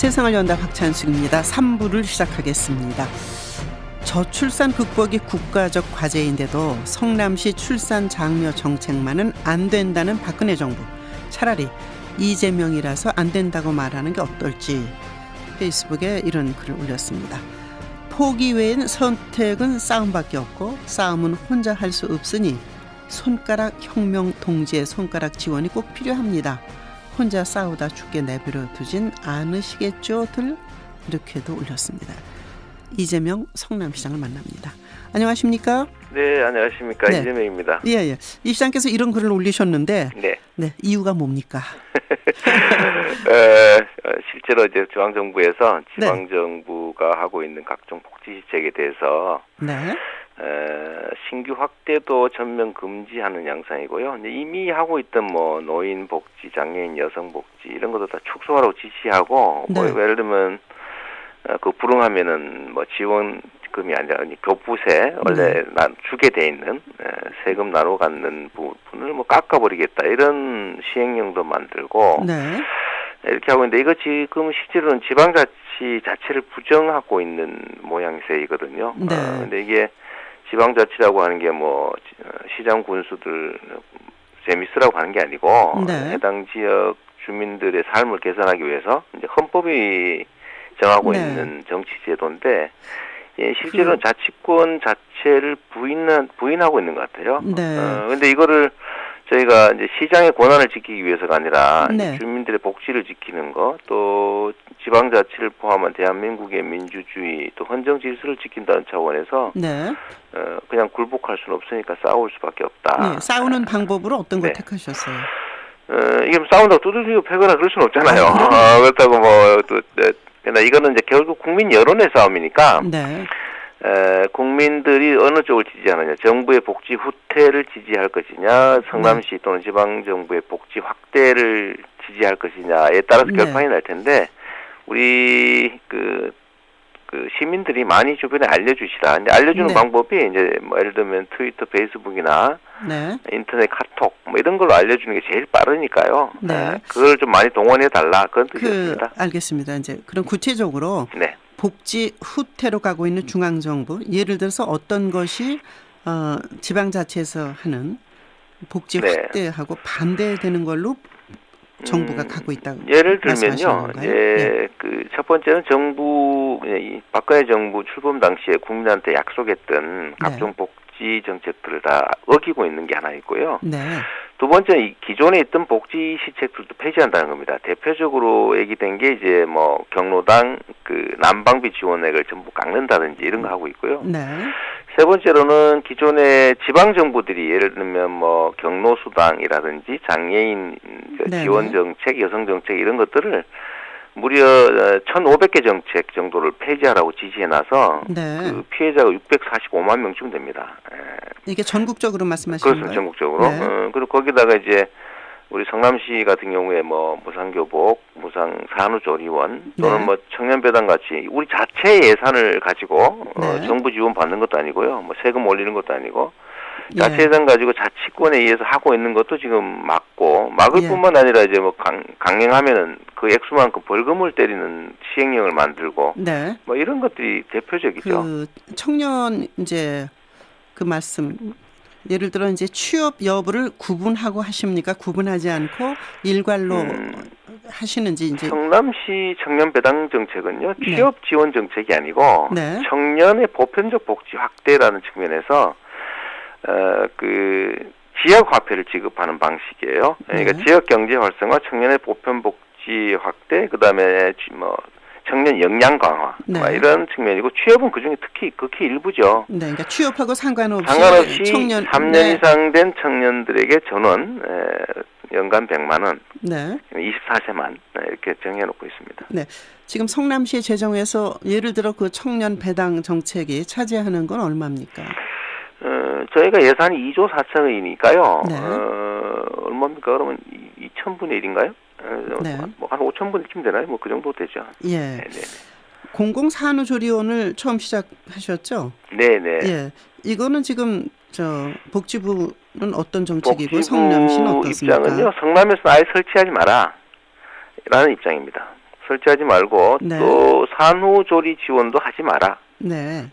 세상을 연다 박찬숙입니다. 3부를 시작하겠습니다. 저출산 극복이 국가적 과제인데도 성남시 출산 장려 정책만은 안 된다는 박근혜 정부. 차라리 이재명이라서 안 된다고 말하는 게 어떨지 페이스북에 이런 글을 올렸습니다. 포기 외엔 선택은 싸움밖에 없고 싸움은 혼자 할 수 없으니 손가락 혁명 동지의 손가락 지원이 꼭 필요합니다. 혼자 싸우다 죽게 내버려 두진 않으시겠죠들 이렇게도 올렸습니다. 이재명 성남시장을 만납니다. 안녕하십니까? 네, 안녕하십니까. 네. 이재명입니다. 예. 이 시장께서 이런 글을 올리셨는데 네. 이유가 뭡니까? 실제로 이제 중앙정부에서 지방정부가 하고 있는 각종 복지시책에 대해서 신규 확대도 전면 금지하는 양상이고요. 이미 하고 있던 뭐 노인 복지, 장애인 여성 복지 이런 것도 다 축소하라고 지시하고 뭐 예를 들면 그 불응하면은 뭐 지원금이 아니라 교부세 원래 주게 돼 있는 세금 나눠 갖는 부분을 뭐 깎아버리겠다 이런 시행령도 만들고 이렇게 하고 있는데 이거 지금 실제로는 지방자치 자체를 부정하고 있는 모양새이거든요. 근데 이게 지방자치라고 하는 게 뭐 시장 군수들 재밌으라고 하는 게 아니고 해당 지역 주민들의 삶을 개선하기 위해서 이제 헌법이 정하고 있는 정치 제도인데 실제로는 자치권 자체를 부인하고 있는 것 같아요. 근데 이거를 저희가 이제 시장의 권한을 지키기 위해서가 아니라 주민들의 복지를 지키는 거, 또 지방자치를 포함한 대한민국의 민주주의, 또 헌정 질서를 지킨다는 차원에서 그냥 굴복할 수는 없으니까 싸울 수밖에 없다. 싸우는 방법으로 어떤 걸 택하셨어요? 이게 싸운다고 두들기고 패거나 그럴 수는 없잖아요. 그렇다고 그러나 이거는 이제 결국 국민 여론의 싸움이니까 국민들이 어느 쪽을 지지하느냐, 정부의 복지 후퇴를 지지할 것이냐, 성남시 또는 지방정부의 복지 확대를 지지할 것이냐에 따라서 결판이 날 텐데 우리 그 시민들이 많이 주변에 알려주시라. 이제 알려주는 방법이 이제 뭐 예를 들면 트위터, 페이스북이나 인터넷 카톡 뭐 이런 걸로 알려주는 게 제일 빠르니까요. 그걸 좀 많이 동원해 달라 그런 뜻이었습니다. 알겠습니다. 이제 그럼 구체적으로 복지 후퇴로 가고 있는 중앙정부 예를 들어서 어떤 것이 지방자치에서 하는 복지 확대하고 반대되는 걸로 정부가 가고 있다고 예를 들면요. 그 첫 번째는 박근혜 정부 출범 당시에 국민한테 약속했던 각종 복지 정책들을 다 어기고 있는 게 하나 있고요. 두 번째는 기존에 있던 복지 시책들도 폐지한다는 겁니다. 대표적으로 얘기된 게 이제 뭐 경로당 그 난방비 지원액을 전부 깎는다든지 이런 거 하고 있고요. 세 번째로는 기존의 지방 정부들이 예를 들면 뭐 경로수당이라든지 장애인 지원 정책, 여성 정책 이런 것들을 무려 1,500개 정책 정도를 폐지하라고 지시해놔서 그 피해자가 645만 명쯤 됩니다. 이게 전국적으로 말씀하시는 거예요? 그렇습니다. 전국적으로. 그리고 거기다가 이제 우리 성남시 같은 경우에 뭐 무상교복, 무상 산후조리원 또는 뭐 청년배당 같이 우리 자체 예산을 가지고 정부 지원 받는 것도 아니고요. 뭐 세금 올리는 것도 아니고 자체 예산 가지고 자치권에 의해서 하고 있는 것도 지금 막을 뿐만 아니라 이제 뭐 강행하면은 그 액수만큼 벌금을 때리는 시행령을 만들고 뭐 이런 것들이 대표적이죠. 그 청년 이제 그 말씀 예를 들어 이제 취업 여부를 구분하고 하십니까? 구분하지 않고 일괄로 하시는지 이제 성남시 청년 배당 정책은요. 취업 지원 정책이 아니고 청년의 보편적 복지 확대라는 측면에서 그 지역 화폐를 지급하는 방식이에요. 그러니까 지역 경제 활성화, 청년의 보편 복지 확대, 그다음에 뭐 청년 역량 강화 이런 측면이고 취업은 그중에 특히 극히 일부죠. 그러니까 취업하고 상관없이 청년 3년 이상 된 청년들에게 전원 연간 100만 원, 24세만 이렇게 정해놓고 있습니다. 지금 성남시 재정에서 예를 들어 그 청년 배당 정책이 차지하는 건 얼마입니까? 저희가 예산이 2조 4천억이니까요. 얼마입니까? 그러면 2,000분의 1인가요? 뭐 한 5,000분쯤 되나요? 뭐 그 정도 되죠. 공공산후조리원을 처음 시작하셨죠? 이거는 지금 복지부는 어떤 정책이고 성남시는 어떻습니까? 입장은요. 성남에서 아예 설치하지 마라 라는 입장입니다. 설치하지 말고 네. 또 산후조리 지원도 하지 마라. 네.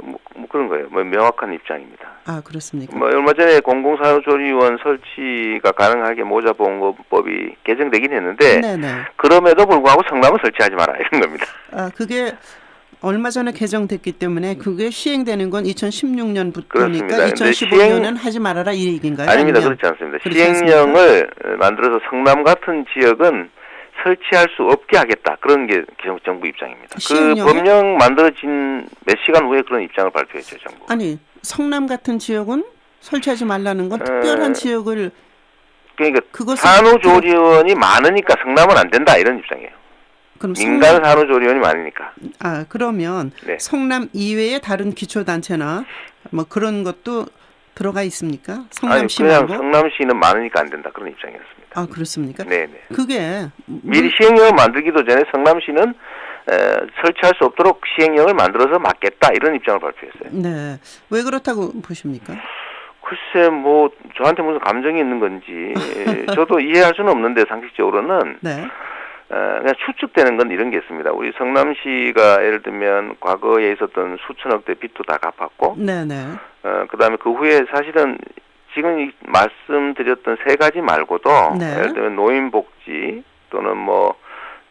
뭐 그런 거예요. 뭐 명확한 입장입니다. 아, 그렇습니까? 뭐 얼마 전에 공공산후조리원 설치가 가능하게 모자보험법이 개정되긴 했는데 네네. 그럼에도 불구하고 성남은 설치하지 마라 이런 겁니다. 아, 그게 얼마 전에 개정됐기 때문에 그게 시행되는 건 2016년부터니까 그렇습니다. 2015년은 하지 말아라 이 얘기인가요? 아닙니다. 아니면? 그렇지 않습니다. 그렇지 시행령을 만들어서 성남 같은 지역은 설치할 수 없게 하겠다. 그런 게 정부 입장입니다. 시행령이? 그 법령 만들어진 몇 시간 후에 그런 입장을 발표했죠, 정부. 아니, 성남 같은 지역은 설치하지 말라는 건 특별한 지역을 그러니까 그것을- 산후조리원이 많으니까 성남은 안 된다 이런 입장이에요. 그럼 민간 산후조리원이 많으니까. 아, 그러면 네. 성남 이외의 다른 기초단체나 뭐 그런 것도 들어가 있습니까? 아니 성남시 그냥 말고? 성남시는 많으니까 안 된다 그런 입장이었습니다. 아, 그렇습니까? 네네. 그게 미리 시행령을 만들기도 전에 성남시는 설치할 수 없도록 시행령을 만들어서 막겠다 이런 입장을 발표했어요. 네. 왜 그렇다고 보십니까? 글쎄 뭐 저한테 무슨 감정이 있는 건지 저도 이해할 수는 없는데 상식적으로는 네. 그냥 추측되는 건 이런 게 있습니다. 우리 성남시가 예를 들면 과거에 있었던 수천억대 빚도 다 갚았고 네네. 그다음에 그 후에 사실은 지금 말씀드렸던 세 가지 말고도 네. 예를 들면 노인복지 또는 뭐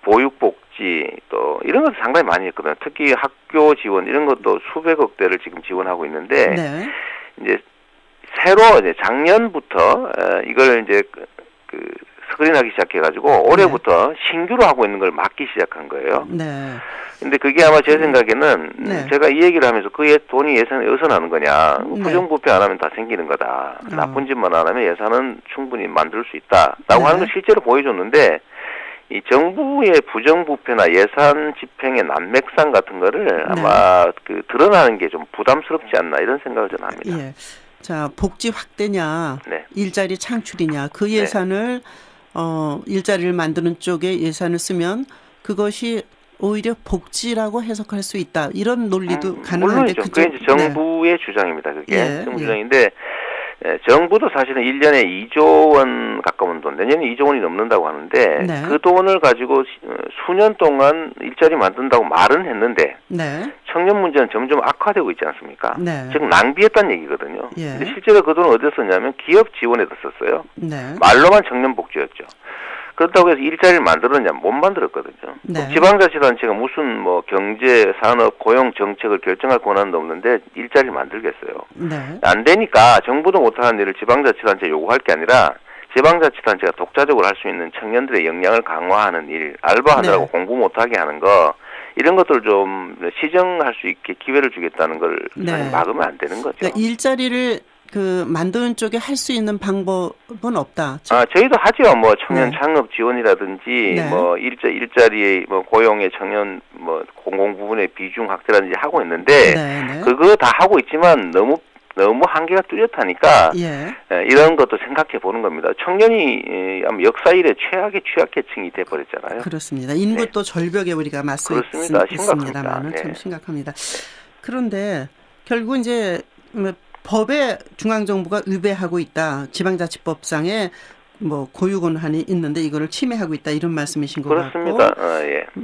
보육복지 또 이런 것도 상당히 많이 했거든요. 특히 학교 지원 이런 것도 수백억대를 지금 지원하고 있는데 네. 이제 새로 이제 작년부터 이걸 이제 그 스크린하기 시작해가지고 올해부터 신규로 하고 있는 걸 막기 시작한 거예요. 네. 근데 그게 아마 제 생각에는 네. 제가 이 얘기를 하면서 그게 돈이 예산에 어디서 나는 거냐. 네. 부정부패 안 하면 다 생기는 거다. 나쁜 짓만 안 하면 예산은 충분히 만들 수 있다라고 네. 하는 걸 실제로 보여줬는데 이 정부의 부정부패나 예산 집행의 난맥상 같은 거를 아마 그 드러나는 게 좀 부담스럽지 않나 이런 생각을 저는 합니다. 예. 자, 복지 확대냐, 네. 일자리 창출이냐, 그 예산을 일자리를 만드는 쪽에 예산을 쓰면 그것이 오히려 복지라고 해석할 수 있다. 이런 논리도 가능한데 물론이죠. 그게 이제 정부의 주장입니다. 그게 정부 주장인데 정부도 사실은 1년에 2조 원 가까운 돈, 내년에 2조 원이 넘는다고 하는데 그 돈을 가지고 수년 동안 일자리 만든다고 말은 했는데 청년 문제는 점점 악화되고 있지 않습니까? 즉 낭비했다는 얘기거든요. 근데 실제로 그 돈을 어디서 썼냐면 기업 지원에다 썼어요. 말로만 청년 복지였죠. 그렇다고 해서 일자리를 만들었냐? 못 만들었거든요. 지방자치단체가 무슨 뭐 경제, 산업, 고용 정책을 결정할 권한도 없는데 일자리를 만들겠어요. 안 되니까 정부도 못하는 일을 지방자치단체 요구할 게 아니라 지방자치단체가 독자적으로 할 수 있는 청년들의 역량을 강화하는 일, 알바하느라고 공부 못하게 하는 거 이런 것들 좀 시정할 수 있게 기회를 주겠다는 걸 막으면 안 되는 거죠. 그러니까 일자리를 만드는 쪽에 할 수 있는 방법은 없다. 저희도 하죠. 뭐 청년 창업 지원이라든지 뭐 일자리의 뭐 고용의 청년 뭐 공공 부분의 비중 확대라든지 하고 있는데 그거 다 하고 있지만 너무 한계가 뚜렷하니까 이런 것도 생각해 보는 겁니다. 청년이 역사일의 최악의 취약계층이 돼 버렸잖아요. 그렇습니다. 인구도 절벽에 우리가 맞서 있습니다만은 참 심각합니다. 그런데 결국 이제 법에 중앙정부가 위배하고 있다. 지방자치법상에 뭐 고유 권한이 있는데 이거를 침해하고 있다. 이런 말씀이신 것 그렇습니다. 같고.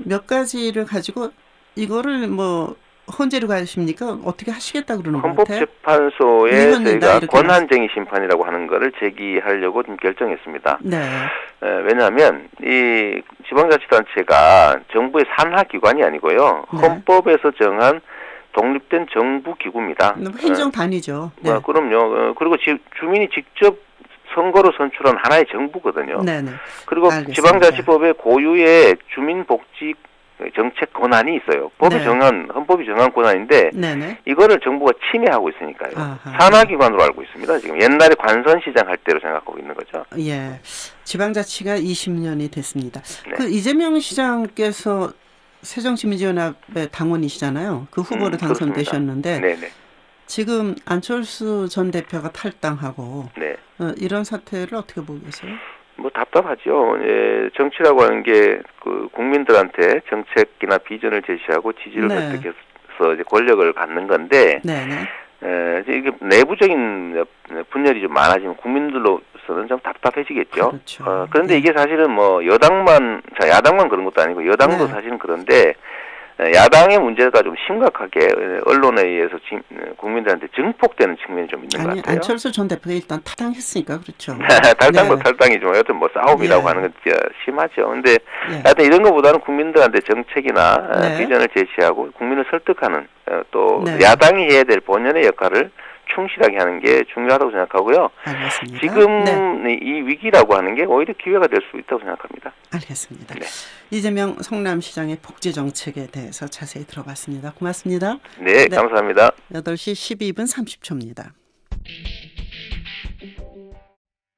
몇 가지를 가지고 이거를 뭐 헌재로 가십니까? 어떻게 하시겠다 그러는 것 같아요? 헌법재판소에 저희가 권한쟁의 심판이라고 하는 거를 제기하려고 지금 결정했습니다. 왜냐하면 이 지방자치단체가 정부의 산하기관이 아니고요. 헌법에서 정한 독립된 정부 기구입니다. 행정단위죠. 그럼요. 그리고 주민이 직접 선거로 선출한 하나의 정부거든요. 그리고 알겠습니다. 지방자치법의 고유의 주민복지 정책 권한이 있어요. 헌법이 정한 권한인데 이거를 정부가 침해하고 있으니까요. 산하기관으로 알고 있습니다. 지금 옛날에 관선시장 할 때로 생각하고 있는 거죠. 지방자치가 20년이 됐습니다. 그 이재명 시장께서 새정치민주연합의 당원이시잖아요. 그 후보로 당선되셨는데 지금 안철수 전 대표가 탈당하고 이런 사태를 어떻게 보고 계세요? 뭐 답답하죠. 정치라고 하는 게 그 국민들한테 정책이나 비전을 제시하고 지지를 획득해서 이제 권력을 갖는 건데 이게 내부적인 분열이 좀 많아지면 국민들로서 입장으로서는 좀 답답해지겠죠. 그렇죠. 그런데 네. 이게 사실은 뭐 야당만 그런 것도 아니고 여당도 네. 사실은 그런데 야당의 문제가 좀 심각하게 언론에 의해서 국민들한테 증폭되는 측면이 좀 있는 것 같아요. 안철수 전 대표가 일단 타당했으니까 그렇죠. 탈당도 네. 탈당이지만 여튼 뭐 싸움이라고 예. 하는 건 진짜 심하죠. 근데 예. 하여튼 이런 것보다는 국민들한테 정책이나 네. 비전을 제시하고 국민을 설득하는 또 네. 야당이 해야 될 본연의 역할을 충실하게 하는 게 중요하다고 생각하고요. 알겠습니다. 지금 네. 이 위기라고 하는 게 오히려 기회가 될 수 있다고 생각합니다. 알겠습니다. 네. 이재명 성남시장의 복지 정책에 대해서 자세히 들어봤습니다. 고맙습니다. 네, 네. 감사합니다. 8시 12분 30초입니다.